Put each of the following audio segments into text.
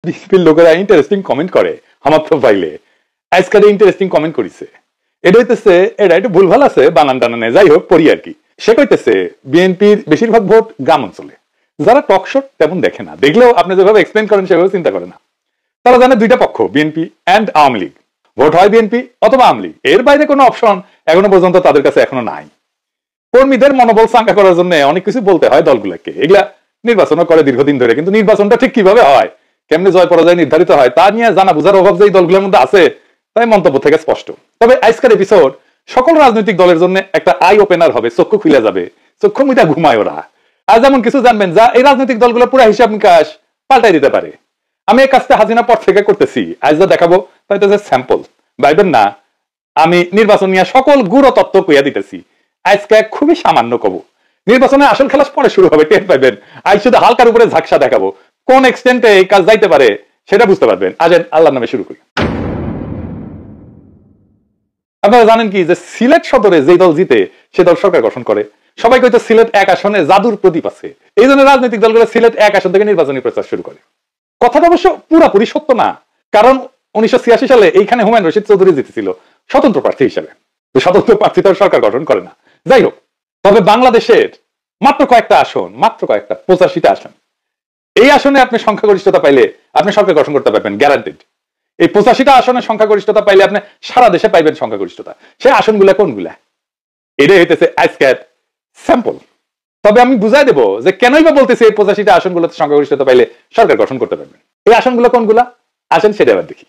বিএনপির লোকেরা interesting comment করে আমার প্রোফাইলে, আজকাল ইন্টারেস্টিং কমেন্ট করেছে। এটা হইতেছে এটা একটু ভুলভাল আছে বানান টানানে, যাই হোক পড়ি আর কি। সে কইতেছে বিএনপির বেশিরভাগ ভোট গ্রাম অঞ্চলে, যারা টক শো তেমন দেখে না, দেখলেও আপনি যেভাবে এক্সপ্লেন করেন সেভাবে চিন্তা করে না। তারা জানে দুইটা পক্ষ, BNP and Awami League, vote হয় বিএনপি অথবা আওয়ামী লীগ, এর বাইরে কোনো অপশন এখনো পর্যন্ত তাদের কাছে এখনো নাই। কর্মীদের মনোবল চাঙ্গা করার জন্য অনেক কিছু বলতে হয় দলগুলোকে, এগুলা নির্বাচনও করে দীর্ঘদিন ধরে, কিন্তু নির্বাচনটা ঠিক কিভাবে হয়, কেমনে জয় পরাজয় নির্ধারিত হয় তা নিয়ে জানা বুঝার অভাব যে দলগুলোর মধ্যে আছে, তাই মন্তব্য থেকে স্পষ্ট। তবে আজকের এপিসোড সকল রাজনৈতিক দলের জন্য একটা আই ওপেনার হবে, চক্ষু খুলে যাবে, চক্ষু মুইটা ঘুমায় ওরা। আজ এমন কিছু জানবেন যা এই রাজনৈতিক দলগুলো পুরো হিসাব নিকাশ পাল্টাই দিতে পারে। আমি এই কাজটা হাসিনা পর থেকে করতেছি, আজ যা দেখাবো তাই তো স্যাম্পল, ভাইবেন না আমি নির্বাচন নিয়ে সকল গুড় তত্ত্ব কইয়া দিতেছি। আজকে খুবই সামান্য কব, নির্বাচনের আসল খেলা পরে শুরু হবে, টের পাইবেন। আজ শুধু হালকার উপরে ঝাকসা দেখাবো, কোন এক্সটেন্টে এই কাজ যাইতে পারে সেটা বুঝতে পারবেন। আজ আল্লাহর নামে শুরু করি। আপনারা জানেন কি যে সিলেট সদরে যে দল জিতে সে দল সরকার গঠন করে। সবাই কইতো সিলেট এক আসনে জাদুর প্রদীপ আছে, এই জন্য রাজনৈতিক দলগুলো সিলেট এক আসন থেকে নির্বাচনী প্রচার শুরু করে। কথাটা অবশ্য পুরাপুরি সত্য না, কারণ 1986 সালে এইখানে হুমায়ুন রশিদ চৌধুরী জিতেছিল স্বতন্ত্র প্রার্থী হিসেবে। স্বতন্ত্র প্রার্থী তো সরকার গঠন করে না। যাই হোক, তবে বাংলাদেশের মাত্র কয়েকটা আসন, মাত্র কয়েকটা 85টা আসন, এই আসনে আপনি সংখ্যাগরিষ্ঠতা পাইলে আপনি সরকার গঠন করতে পারবেন গ্যারান্টেড। এই 85টা আসনের সংখ্যাগরিষ্ঠতা পাইলে আপনি সারা দেশে পাইবেন সংখ্যাগরিষ্ঠতা। সেই আসনগুলা কোনগুলা, এটাই হইতেছে আজকের স্যাম্পল। তবে আমি বুঝাই দেবো যে কেনই বা বলতেছি এই 85টা আসনগুলোতে সংখ্যাগরিষ্ঠতা পাইলে সরকার গঠন করতে পারবেন। এই আসনগুলো কোনগুলা আসেন সেটা এবার দেখি।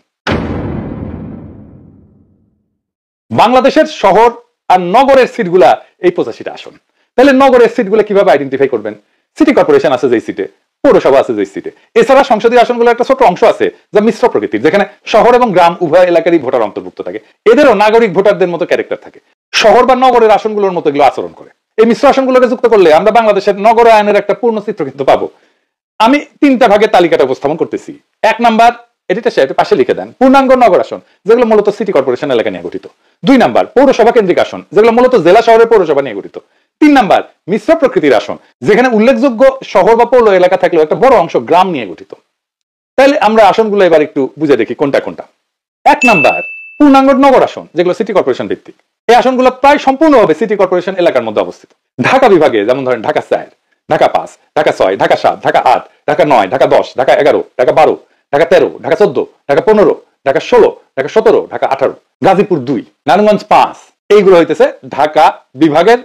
বাংলাদেশের শহর আর নগরের সিটগুলা এই 85টা আসন। তাহলে নগরের সিটগুলো কিভাবে আইডেন্টিফাই করবেন? সিটি কর্পোরেশন আছে যেই সিটে, পৌরসভা আছে যেই সিটে, এছাড়া সংসদীয় আসনগুলোর একটা ছোট অংশ আছে যা মিশ্র প্রকৃতির, যেখানে শহর এবং গ্রাম উভয় এলাকারই ভোটার অন্তর্ভুক্ত থাকে। এদেরও নাগরিক ভোটারদের মতো ক্যারেক্টার থাকে, শহর বা নগরের আসনগুলোর মতো এগুলো আচরণ করে। এই মিশ্র আসনগুলোকে যুক্ত করলে আমরা বাংলাদেশের নগরায়নের একটা পূর্ণ চিত্র কিন্তু পাবো। আমি 3টা ভাগে তালিকাটা উপস্থাপন করতেছি। 1 নাম্বার, এটা পাশে লিখে দেন, পূর্ণাঙ্গ নগর আসন, যেগুলো মূলত সিটি কর্পোরেশন এলাকা নিয়ে গঠিত। 2 নাম্বার, পৌরসভা কেন্দ্রিক আসন, যেগুলো মূলত জেলা শহরের পৌরসভা নিয়ে গঠিত। 3 নাম্বার, মিশ্র প্রকৃতির আসন, যেখানে উল্লেখযোগ্য শহর বা পৌর এলাকা থাকলেও একটা বড় অংশ গ্রাম নিয়ে গঠিত। তাহলে আমরা আসনগুলো এবার একটু বুঝে দেখি কোনটা কোনটা। 1 নাম্বার, পূর্ণাঙ্গ নগর আসন, যেগুলো সিটি কর্পোরেশন ভিত্তিক। এই আসনগুলো প্রায় সম্পূর্ণভাবে সিটি কর্পোরেশন এলাকার মধ্যে অবস্থিত। ঢাকা বিভাগে যেমন ধরেন ঢাকা 4, ঢাকা 5, ঢাকা 6, ঢাকা 7, ঢাকা 8, ঢাকা 9, ঢাকা 10, ঢাকা 11, ঢাকা 12, ঢাকা 13, ঢাকা 14, ঢাকা 15, ঢাকা 16, ঢাকা 17, ঢাকা 18, গাজীপুর 2, নারায়ণগঞ্জ 5, এইগুলো হইতেছে ঢাকা বিভাগের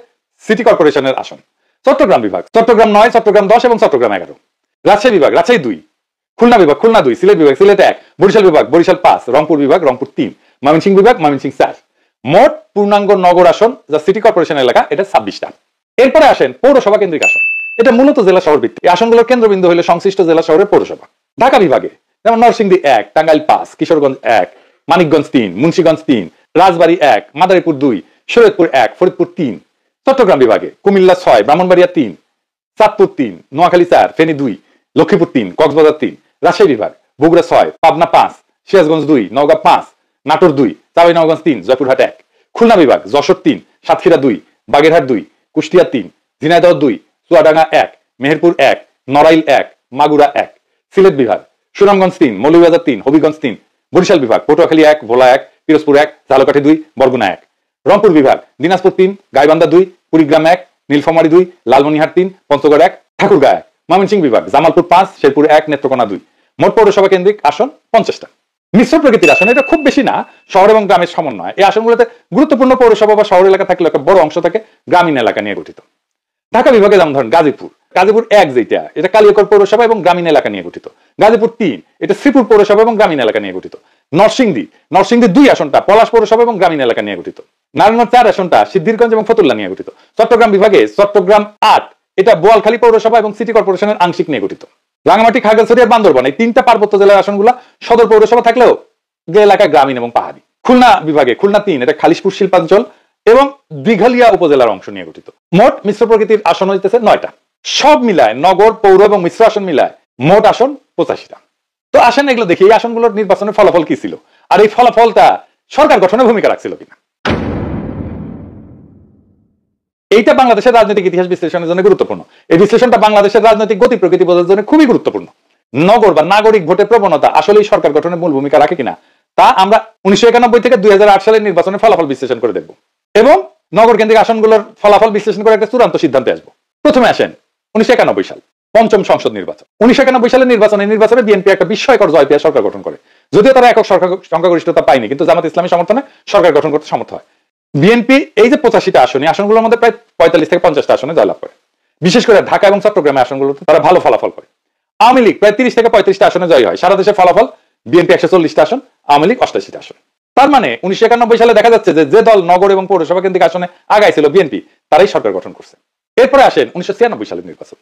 সিটি কর্পোরেশনের আসন। চট্টগ্রাম বিভাগ, চট্টগ্রাম 9, চট্টগ্রাম 10 এবং চট্টগ্রাম 11। রাজশাহী বিভাগ, রাজশাহী 2, খুলনা বিভাগ, খুলনা 2, সিলেট বিভাগ, সিলেট 1, বরিশাল বিভাগ, বরিশাল 5, রংপুর বিভাগ, রংপুর 3, ময়মনসিংহ বিভাগ, ময়মনসিংহ 4। মোট পূর্ণাঙ্গ নগর আসন যা সিটি কর্পোরেশন এলাকা, এটা 26টা। এরপরে আসেন পৌরসভা কেন্দ্রিক আসন, এটা মূলত জেলা শহর ভিত্তিক। এই আসনগুলোর কেন্দ্রবিন্দু হলো সংশ্লিষ্ট জেলা শহরের পৌরসভা। ঢাকা বিভাগে যেমন নরসিংদী 1, টাঙ্গাইল 5, কিশোরগঞ্জ 1, মানিকগঞ্জ 3, মুন্সিগঞ্জ 3, রাজবাড়ী 1, মাদারীপুর 2, শরীয়তপুর 1, ফরিদপুর 3। চট্টগ্রাম বিভাগে কুমিল্লা 6, ব্রাহ্মণবাড়িয়া 3, চাঁদপুর 3, নোয়াখালী 4, ফেনী 2, লক্ষ্মীপুর 3, কক্সবাজার 3। রাজশাহী বিভাগ বগুড়া 6, পাবনা 5, সিরাজগঞ্জ 2, নওগাঁ 5, নাটোর 2, চাঁপাইনবাবগঞ্জ 3, জয়পুরহাট 1। খুলনা বিভাগ যশোর 3, সাতক্ষীরা 2, বাগেরহাট 2, কুষ্টিয়া 3, ঝিনাইদহ 2, চুয়াডাঙ্গা 1, মেহেরপুর 1, নড়াইল 1, মাগুরা 1। সিলেট বিভাগ সুনামগঞ্জ 3, মৌলভীবাজার 3, হবিগঞ্জ 3। বরিশাল বিভাগ পটুয়াখালী 1, ভোলা 1, পিরোজপুর 1, ঝালকাঠি 2, বরগুনা 1। রংপুর বিভাগ দিনাজপুর 3, গাইবান্ধা 2, কুড়িগ্রাম 1, নীলফামারী 2, লালমনিরহাট 3, পঞ্চগড় 1, ঠাকুরগাঁ 1। ময়মনসিংহ বিভাগ জামালপুর 5, শেরপুর 1, নেত্রকোনা 2। মোট পৌরসভা কেন্দ্রিক আসন 50টা। মিশ্র প্রকৃতির আসন, এটা খুব বেশি না, শহর এবং গ্রামের সমন্বয়। এই আসনগুলোতে গুরুত্বপূর্ণ পৌরসভা বা শহর এলাকা থাকলে একটা বড় অংশ থাকে গ্রামীণ এলাকা নিয়ে গঠিত। ঢাকা বিভাগে যেমন ধরেন গাজীপুর 1, যেটা এটা কালিয়াকৈর পৌরসভা এবং গ্রামীণ এলাকা নিয়ে গঠিত। গাজীপুর 3, এটা শ্রীপুর পৌরসভা এবং গ্রামীণ এলাকা নিয়ে গঠিত। নরসিংদী 2 আসনটা পলাশ পৌরসভা এবং গ্রামীণ এলাকা নিয়ে গঠিত। নারায়ণগঞ্জ 4 আসনটা সিদ্ধিরগঞ্জ এবং ফতুল্লা নিয়ে গঠিত। চট্টগ্রাম বিভাগে চট্টগ্রাম 8, এটা বোয়ালখালী পৌরসভা এবং সিটি কর্পোরেশনের আংশিক নিয়ে গঠিত। রাঙামাটি, খাগড়াছড়ি আর বান্দরবান, এই 3টা পার্বত্য জেলার আসনগুলো সদর পৌরসভা থাকলেও যে এলাকা গ্রামীণ এবং পাহাড়ি। খুলনা বিভাগে খুলনা 3, এটা খালিশপুর শিল্পাঞ্চল এবং দীঘালিয়া উপজেলার অংশ নিয়ে গঠিত। মোট মিশ্র প্রকৃতির আসন হইতেছে 9টা। সব মিলায় নগর, পৌর এবং মিশ্র আসন মিলায় মোট আসন 85টা। তো আসেন এগুলো দেখি, এই আসনগুলোর নির্বাচনের ফলাফল কি ছিল, আর এই ফলাফলটা সরকার গঠনে ভূমিকা রাখছিল কিনা। এইটা বাংলাদেশের রাজনৈতিক ইতিহাস বিশ্লেষণের জন্য গুরুত্বপূর্ণ। এই বিশ্লেষণটা বাংলাদেশের রাজনৈতিক গতি প্রকৃতি বোঝার জন্য খুবই গুরুত্বপূর্ণ। নগর বা নাগরিক ভোটের প্রবণতা আসলেই সরকার গঠনের মূল ভূমিকা রাখে কিনা তা আমরা 1991 থেকে 2008 সালের নির্বাচনের ফলাফল বিশ্লেষণ করে দেখব এবং নগর কেন্দ্রিক আসনগুলোর ফলাফল বিশ্লেষণ করে একটা চূড়ান্ত সিদ্ধান্তে আসবো। প্রথমে আসেন 1991 সাল, পঞ্চম সংসদ নির্বাচন। 1991 সালের নির্বাচনে বিএনপি একটা বিস্ময়কর জয় পেয়ে সরকার গঠন করে। যদিও তারা একক সংখ্যাগরিষ্ঠতা পায়নি, কিন্তু জামাত ইসলামী সমর্থনে সরকার গঠন করতে সমর্থ হয়। বিএনপি এই যে 85টা আসন, আসনগুলোর মধ্যে প্রায় 45 থেকে 50টা আসনে জয়লাভ করে। বিশেষ করে ঢাকা এবং চট্টগ্রামের আসনগুলোতে তারা ভালো ফলাফল করে। আওয়ামী লীগ প্রায় 30 থেকে 35টা আসনে জয় হয়। সারা দেশের ফলাফল বিএনপি 140টা আসন, আওয়ামী লীগ 88টা আসন। তার মানে 1991 সালে দেখা যাচ্ছে যে দল নগর এবং পৌরসভা কেন্দ্রিক আসনে আগায় ছিল বিএনপি, তারাই সরকার গঠন করছে। এরপরে আসেন 1996 সালের নির্বাচন।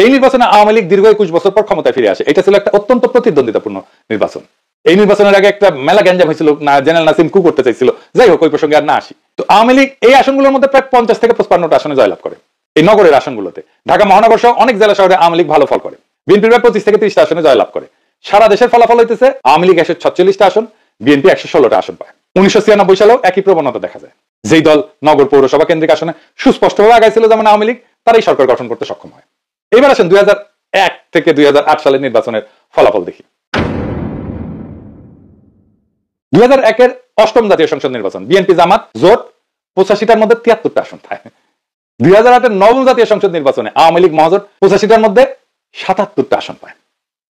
এই নির্বাচনে আওয়ামী লীগ দীর্ঘ 21 বছর পর ক্ষমতায় ফিরে আসে। এটা ছিল একটা অত্যন্ত প্রতিদ্বন্দ্বিতাপূর্ণ নির্বাচন। এই নির্বাচনের আগে একটা মেলা গ্যাঞ্জাম হয়েছিল, জেনারেল নাসিম কু করতে চাইছিল। যাই হোক, ওই প্রসঙ্গে আর না আসি। তো আওয়ামী লীগ এই আসনগুলোর মধ্যে প্রায় 50 থেকে 55টা আসনে জয়লাভ করে। এই নগরের আসনগুলোতে ঢাকা মহানগর সহ অনেক জেলা শহরে আওয়ামী লীগ ভালো ফল করে। বিএনপি প্রায় 25 থেকে 30টা আসনে জয়লাভ করে। সারা দেশের ফলাফল হইতেছে আওয়ামী লীগ 146টা আসন, বিএনপি 116টা আসন পায়। 1996 সালেও একই প্রবণতা দেখা যায়। যেই দল নগর পৌরসভা কেন্দ্রিক আসনে সুস্পষ্টভাবে আগাইছিল যেমন আওয়ামী লীগ, তারাই সরকার গঠন করতে সক্ষম হয়। এবার আসেন 2001 থেকে 2008 সালের নির্বাচনের ফলাফল দেখি। 2001-এর অষ্টম জাতীয় সংসদ নির্বাচন, বিএনপি জামাত জোট 85টার মধ্যে 73টা আসন পায়। 2008-এর নবম জাতীয় সংসদ নির্বাচনে আওয়ামী লীগ মহাজোট 85টার মধ্যে 77টা আসন পায়।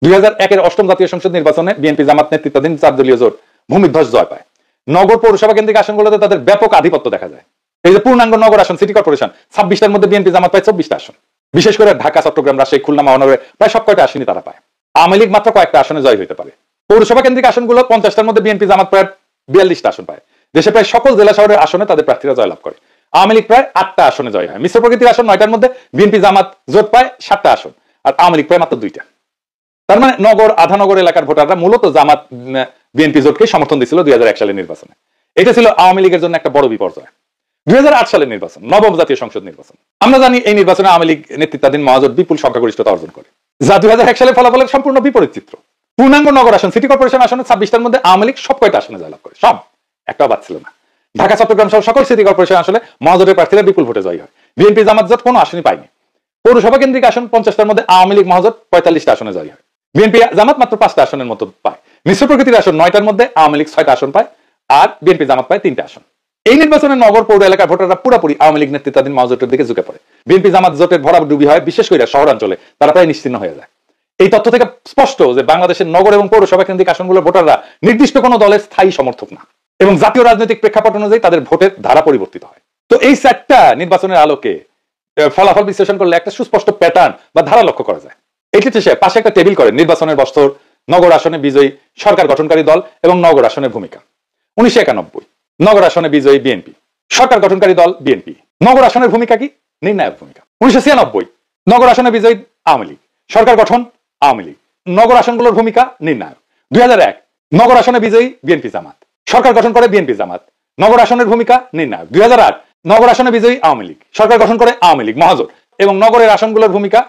2001-এর অষ্টম জাতীয় সংসদ নির্বাচনে বিএনপি জামাত নেতৃত্বাধীন 4 দলীয় জোট ভূমিধ্বস জয় পায়। নগর পৌরসভা কেন্দ্রিক আসনগুলোতে তাদের ব্যাপক আধিপত্য দেখা যায়। এই যে পূর্ণাঙ্গ নগর আসন, সিটি কর্পোরেশন 26টার মধ্যে বিএনপি জামাত পায় 24টা আসন। বিশেষ করে ঢাকা, চট্টগ্রাম, রাজশাহী, খুলনা মহানগরে প্রায় সব কয়টা আসনই তারা পায়। আওয়ামী লীগ মাত্র কয়েকটা আসনে জয় হতে পারে। পৌরসভা কেন্দ্রিক আসনগুলো 50টার মধ্যে বিএনপি জামাত প্রায় 42টা আসন পায়। দেশে প্রায় সকল জেলা শহরের আসনে তাদের প্রার্থীরা জয়লাভ করে। আওয়ামী লীগ প্রায় 8টা আসনে জয় হয়। মিশ্র প্রকৃতির আসন 9টার মধ্যে বিএনপি জামাত জোট পায় 7টা আসন, আর আওয়ামী লীগ প্রায় মাত্র 2টা। তার মানে নগর আধানগর এলাকার ভোটাররা মূলত জামাত বিএনপি জোটকে সমর্থন দিয়েছিল 2001 সালের নির্বাচনে। এটা ছিল আওয়ামী লীগের জন্য একটা বড় বিপর্যয়। 2008 সালের নির্বাচন, নবম জাতীয় সংসদ নির্বাচন। আমরা জানি এই নির্বাচনে আওয়ামী লীগ নেতৃত্বাধীন মহাজোট বিপুল সংখ্যাগরিষ্ঠতা অর্জন করে, যা 2001 সালের ফলাফলের সম্পূর্ণ বিপরীত চিত্র। পূর্ণাঙ্গ নগর আসন, সিটি কর্পোরেশন আসনে 26টার মধ্যে আওয়ামী লীগ সব কয়টা আসনে জয়লাভ করে, সব, একটাও বাদ ছিল না। ঢাকা, চট্টগ্রাম সহ সকল সিটি কর্পোরেশন আসলে মহাজোটের প্রার্থীরা বিপুল ভোটে জয়ী হয়। বিএনপি জামাত জোট কোনো আসনই পায়নি। পৌরসভা কেন্দ্রিক আসন 50টার মধ্যে আওয়ামী লীগ মহাজোট 45টা আসনে জয়ী হয়। বিএনপি জামাত মাত্র 5টা আসনের মতো পায়। মিশ্র প্রকৃতির আসন 9টার মধ্যে আওয়ামী লীগ 6টা আসন পায়, আর বিএনপি জামাত পায় 3টা আসন। এই নির্বাচনে নগর পৌর এলাকার ভোটাররা পুরোপুরি আওয়ামী লীগ নেতৃত্বাধীন মহাজোটের দিকে ঝুঁকে পড়ে। বিএনপি জামাত জোটের ভরাডুবি হয়, বিশেষ করে শহরাঞ্চলে তারা প্রায় নিশ্চিহ্ন হয়ে যায়। এই তথ্য থেকে স্পষ্ট যে বাংলাদেশের নগর এবং পৌরসভা কেন্দ্রিক আসনগুলোর ভোটাররা নির্দিষ্ট কোনো দলের স্থায়ী সমর্থক না, এবং জাতীয় রাজনৈতিক প্রেক্ষাপট অনুযায়ী তাদের ভোটের ধারা পরিবর্তিত হয়। তো এই 4টা নির্বাচনের আলোকে ফলাফল বিশ্লেষণ করলে একটা সুস্পষ্ট প্যাটার্ন বা ধারা লক্ষ্য করা যায়। এই ক্ষেত্রে সে পাশে একটা টেবিল করেন নির্বাচনের বছর, নগর আসনে বিজয়ী সরকার গঠনকারী দল এবং নগর আসনের ভূমিকা। 1991 নগর আসনে বিজয়ী বিএনপি, সরকার গঠনকারী দল বিএনপি। নগর আসনের ভূমিকা কি? নির্ণায়ক ভূমিকা। 1996 নগর আসনে বিজয়ী আওয়ামী লীগ, সরকার গঠন আওয়ামী লীগ, নগর আসনগুলোর ভূমিকা নির্ণায়ক। 2001 নগর আসনে বিজয়ী বিএনপি জামাত, সরকার গঠন করে বিএনপি জামাত, নগর আসনের ভূমিকা নির্ণায়ক। 2008 নগর আসনে বিজয়ী আওয়ামী লীগ, সরকার গঠন করে আওয়ামী লীগ মহাজোট, এবং নগরের আসনগুলোর ভূমিকা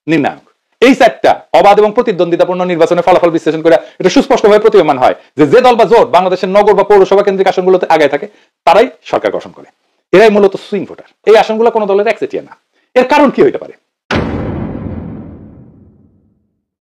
নির্ণায়ক। এই 4টা অবাধ এবং প্রতিদ্বন্দ্বিতাপূর্ণ নির্বাচনের ফলাফল বিশ্লেষণ করে এটা সুস্পষ্টভাবে প্রতীয়মান হয় যে দল বা জোট বাংলাদেশের নগর বা পৌরসভা কেন্দ্রিক আসনগুলোতে আগায় থাকে, তারাই সরকার গঠন করে। এরাই মূলত সুইং ভোটার। এই আসনগুলো কোনো দলের একচেটিয়া না। এর কারণ কি হইতে পারে?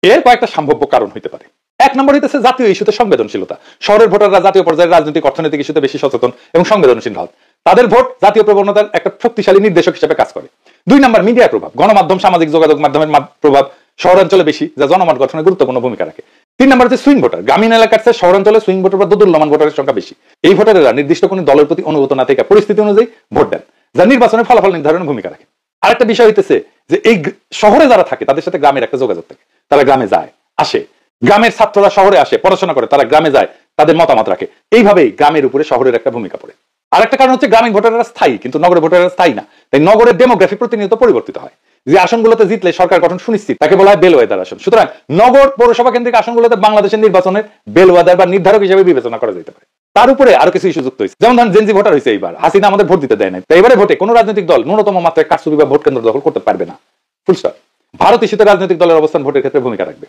এর কয়েকটা সম্ভাব্য কারণ হইতে পারে। 1 নম্বর হইতেছে জাতীয় ইস্যুতে সংবেদনশীলতা। শহরের ভোটাররা জাতীয় পর্যায়ে রাজনৈতিক অর্থনৈতিক ইস্যুতে বেশি সচেতন এবং সংবেদনশীল হয়। তাদের ভোট জাতীয় প্রবণতার একটা শক্তিশালী নির্দেশক হিসেবে কাজ করে। 2 নম্বর মিডিয়ার প্রভাব, গণমাধ্যম, সামাজিক যোগাযোগ মাধ্যমের প্রভাব শহরাঞ্চলে বেশি, যা জনমত গঠনে গুরুত্বপূর্ণ ভূমিকা রাখে। 3 নম্বর হচ্ছে সুইং ভোটার। গ্রামীণ এলাকার চেয়ে শহরাঞ্চলে সুইং ভোটার বা দোদুল্যমান ভোটারের সংখ্যা বেশি। এই ভোটারেরা নির্দিষ্ট কোনো দলের প্রতি অনুগত না থেকে পরিস্থিতি অনুযায়ী ভোট দেন, যা নির্বাচনের ফলাফল নির্ধারণে ভূমিকা রাখে। আরেকটা বিষয় হইতেছে যে এই শহরে যারা থাকে তাদের সাথে গ্রামের একটা যোগাযোগ থাকে। তারা গ্রামে যায় আসে, গ্রামের ছাত্ররা শহরে আসে পড়াশোনা করে, তারা গ্রামে যায়, তাদের মতামত রাখে। এইভাবেই গ্রামের উপরে শহরের একটা ভূমিকা পড়ে। আরেকটা কারণ হচ্ছে গ্রামীণ ভোটাররা স্থায়ী, কিন্তু নগরের ভোটাররা স্থায়ী না। তাই নগরের ডেমোগ্রাফি প্রতিনিয়ত পরিবর্তিত হয়। যে আসনগুলোতে জিতলে সরকার গঠন সুনিশ্চিত, তাকে বলা হয় বেলওয়েদার আসন। সুতরাং নগর পৌরসভা কেন্দ্রিক আসনগুলোতে বাংলাদেশের নির্বাচনের বেলওয়েদার বা নির্ধারক হিসেবে বিবেচনা করা যেতে পারে। তার উপরে আরো কিছু ইস্যু যুক্ত হয়েছে, যেমন ধরেন জেনজি ভোটার হয়েছে। এইবার হাসিনা আমাদের ভোট দিতে দেয় নাই, তাই এবারে ভোটে কোনো রাজনৈতিক দল ন্যূনতম মাত্রায় কারচুপি বা ভোট কেন্দ্র দখল করতে পারবে না। Full stop. ভারত ইস্যুতে রাজনৈতিক দলের অবস্থান ভোটের ক্ষেত্রে ভূমিকা রাখবে।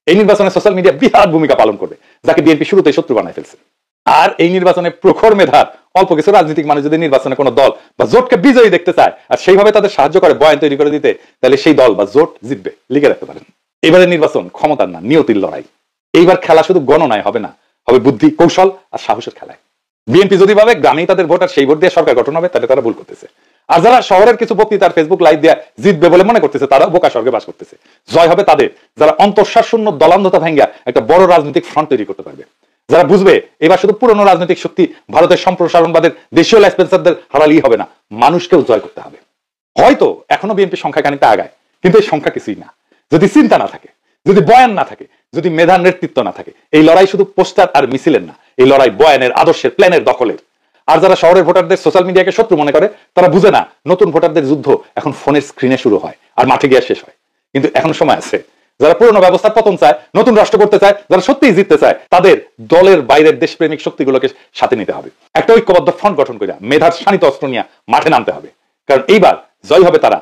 এই নির্বাচনে সোশ্যাল মিডিয়া বিরাট ভূমিকা পালন করবে, যাকে বিএনপি শুরুতেই শত্রু বানায় ফেলছে। আর এই নির্বাচনে প্রখর মেধার অল্প কিছু রাজনৈতিক মানুষ যদি নির্বাচনে কোনো দল বা জোটকে বিজয়ী দেখতে চায় আর সেইভাবে তাদের সাহায্য করে বয়ান তৈরি করে দিতে, তাহলে সেই দল বা জোট জিতবে। লিখে রাখতে পারেন। এবারে নির্বাচন ক্ষমতার না, নিয়তির লড়াই। এইবার খেলা শুধু গণনায় হবে না, হবে বুদ্ধি, কৌশল আর সাহসের খেলায়। বিএনপি যদি ভাবে গ্রামেই তাদের ভোট আর সেই ভোট দিয়ে সরকার গঠন হবে, তাহলে তারা ভুল করতেছে। আর যারা শহরের কিছু বক্তৃতার ফেসবুক লাইভ দিয়ে জিতবে বলে মনে করতেছে, তারা বোকা স্বর্গে বাস করতেছে। জয় হবে তাদের যারা অন্তঃসার শূন্য দলান্ধতা ভাঙ্গা একটা বড় রাজনৈতিক ফ্রন্ট তৈরি করতে পারবে, যারা বুঝবে এবার শুধু পুরনো রাজনৈতিক শক্তি ভারতের সম্প্রসারণবাদের দেশীয় লাইসপেন্সারদের হারালেই হবে না, মানুষকেও জয় করতে হবে। হয়তো এখনো বিএনপি সংখ্যা খানিকটা আগায়, কিন্তু এই সংখ্যা কিছুই না যদি চিন্তা না থাকে, যদি বয়ান না থাকে, যদি মেধার নেতৃত্ব না থাকে। এই লড়াই শুধু পোস্টার আর মিছিলের না, এই লড়াই বয়ানের, আদর্শের, প্ল্যানের, দখলের। আর যারা শহরের ভোটারদের সোশ্যাল মিডিয়াকে শত্রু মনে করে, তারা বুঝে না নতুন ভোটারদের যুদ্ধ এখন ফোনের স্ক্রিনে শুরু হয় আর মাঠে গিয়ে শেষ হয়। কিন্তু এখন সময় আছে, যারা পুরনো ব্যবস্থার পতন চায়, নতুন রাষ্ট্র করতে চায়, যারা সত্যিই জিততে চায়, তাদের দলের বাইরের দেশপ্রেমিক শক্তিগুলোকে সাথে নিতে হবে। একটা ঐক্যবদ্ধ ফ্রন্ট গঠন করে মেধার শানিত অস্ত্র নিয়ে মাঠে নামতে হবে, কারণ এইবার জয় হবে তারা